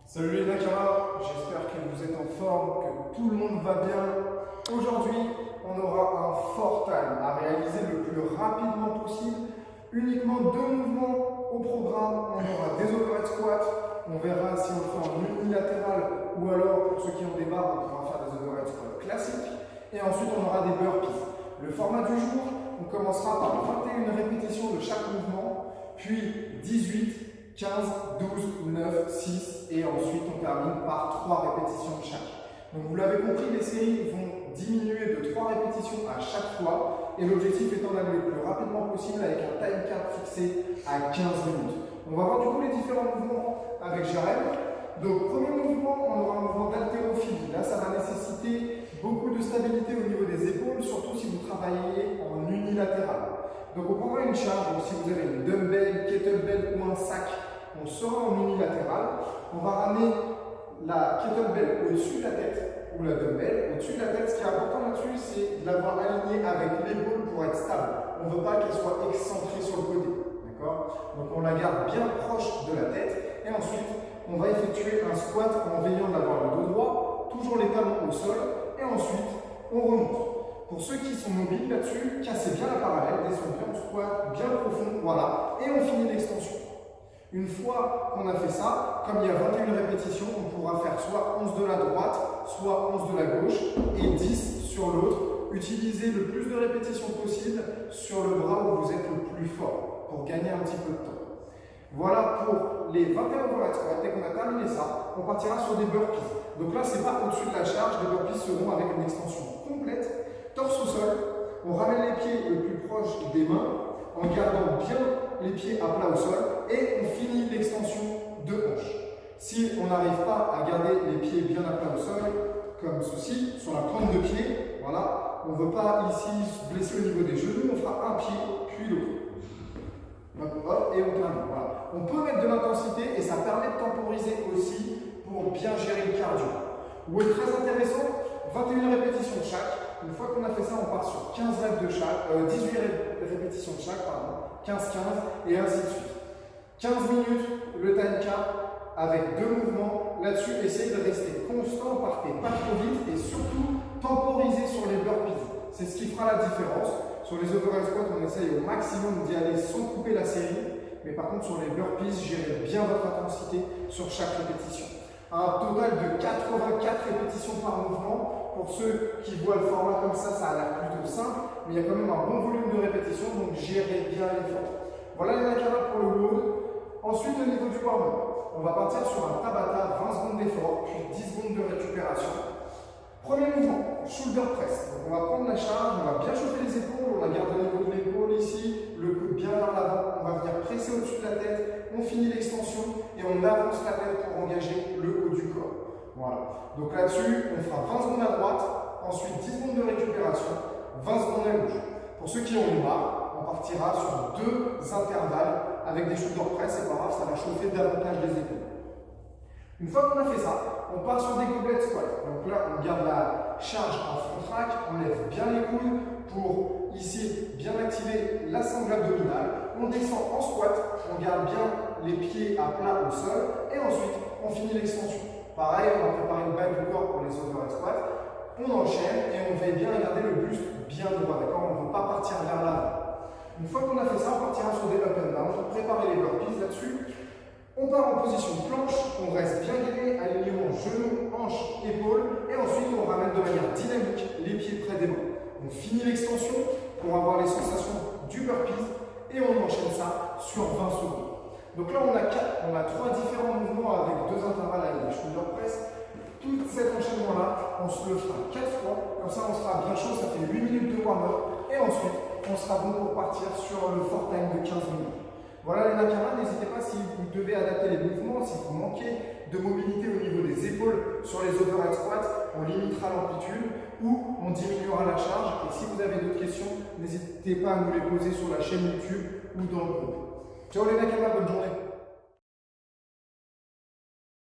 Salut les Nakama, j'espère que vous êtes en forme, que tout le monde va bien. Aujourd'hui, on aura un fort time à réaliser le plus rapidement possible. Uniquement 2 mouvements au programme. On aura des overhead squats. On verra si on le fait en unilatéral ou alors pour ceux qui ont des barres, on pourra faire des overhead squats classiques. Et ensuite, on aura des burpees. Le format du jour, on commencera par 21 répétitions de chaque mouvement, puis 18, 15, 12, 9, 6 et ensuite on termine par 3 répétitions de chaque. Donc vous l'avez compris, les séries vont diminuer de 3 répétitions à chaque fois et l'objectif étant d'aller le plus rapidement possible avec un time cap fixé à 15 minutes. On va voir du coup les différents mouvements avec Jareb. Donc premier mouvement, on aura un mouvement d'haltérophilie. Là ça va nécessiter beaucoup de stabilité au niveau des épaules, surtout si vous travaillez en unilatéral. Donc on prendra une charge, donc si vous avez une dumbbell, kettlebell ou un sac, on sera en unilatéral. On va ramener la kettlebell au-dessus de la tête ou la dumbbell au-dessus de la tête. Ce qui est important là-dessus, c'est de l'avoir alignée avec l'épaule pour être stable. On ne veut pas qu'elle soit excentrée sur le côté. D'accord ? Donc on la garde bien proche de la tête et ensuite on va effectuer un squat en veillant d'avoir le dos droit, toujours les talons au sol et ensuite on remonte. Pour ceux qui sont mobiles là-dessus, cassez bien la parallèle, descendez bien, on squat bien profond, voilà, et on finit l'extension. Une fois qu'on a fait ça, comme il y a 21 répétitions, on pourra faire soit 11 de la droite, soit 11 de la gauche, et 10 sur l'autre. Utilisez le plus de répétitions possible sur le bras où vous êtes le plus fort, pour gagner un petit peu de temps. Voilà pour les 21 overhead squats. Dès qu'on a terminé ça, on partira sur des burpees. Donc là, ce n'est pas au-dessus de la charge, les burpees seront avec une extension complète, torse au sol, on ramène les pieds le plus proche des mains, en gardant bien les pieds à plat au sol et on finit l'extension de hanche. Si on n'arrive pas à garder les pieds bien à plat au sol, comme ceci, sur la pointe de pied, voilà, on ne veut pas ici se blesser au niveau des genoux, on fera un pied puis l'autre. Hop, et on termine. Voilà. On peut mettre de l'intensité et ça permet de temporiser aussi pour bien gérer le cardio. Ou est très intéressant, 21 répétitions de chaque. Une fois qu'on a fait ça, on part sur 15 reps de chaque, 18 répétitions de chaque, pardon, 15-15 et ainsi de suite. 15 minutes, le time cap avec 2 mouvements. Là-dessus, essayez de rester constant, partez pas trop vite et surtout temporiser sur les burpees. C'est ce qui fera la différence. Sur les overhead squats, on essaye au maximum d'y aller sans couper la série. Mais par contre, sur les burpees, gérez bien votre intensité sur chaque répétition. Un total de 84 répétitions par mouvement. Pour ceux qui voient le format comme ça a l'air plutôt simple, mais il y a quand même un bon volume de répétitions, donc gérez bien l'effort. Voilà les Nakama pour le load. Ensuite, au niveau du warm-up, on va partir sur un Tabata, 20 secondes d'effort, puis 10 secondes de récupération. Premier mouvement, shoulder press. Donc on va prendre la charge, on va bien chauffer les épaules, on la garde au niveau de l'épaule ici, le coude bien vers l'avant, on va venir presser au-dessus de la tête, on finit l'extension et on avance la tête pour engager le haut du corps. Voilà. Donc là-dessus, on fera 20 secondes à droite, ensuite 10 secondes de récupération, 20 secondes à gauche. Pour ceux qui ont une barre, on partira sur 2 intervalles avec des shoulder press, c'est pas grave, ça va chauffer davantage les épaules. Une fois qu'on a fait ça, on part sur des goblet squats. Donc là, on garde la charge en front track, on lève bien les coudes pour ici bien activer la sangle abdominale. On descend en squat, on garde bien les pieds à plat au sol et ensuite on finit l'extension. Pareil, on va préparer une balle du corps pour les overhead squats. On enchaîne et on veille bien à garder le buste bien droit, d'accord? On ne veut pas partir vers l'avant. Une fois qu'on a fait ça, on partira sur des up and down, préparer les burpees là-dessus. On part en position planche, on reste bien gainé, alignement genoux, hanches, épaules, et ensuite on ramène de manière dynamique les pieds près des mains. On finit l'extension pour avoir les sensations du burpees et on enchaîne ça sur 20 secondes. Donc là on a 3 différents mouvements avec 2 intervalles avec des shoulder press. Tout cet enchaînement-là, on se le fera 4 fois, comme ça on sera bien chaud, ça fait 8 minutes de warm-up, et ensuite on sera bon pour partir sur le fort time de 15 minutes. Voilà les Nakama, n'hésitez pas si vous devez adapter les mouvements, si vous manquez de mobilité au niveau des épaules sur les overhead squats, on limitera l'amplitude ou on diminuera la charge. Et si vous avez d'autres questions, n'hésitez pas à nous les poser sur la chaîne YouTube ou dans le groupe. Ciao les Nakama, bonne journée.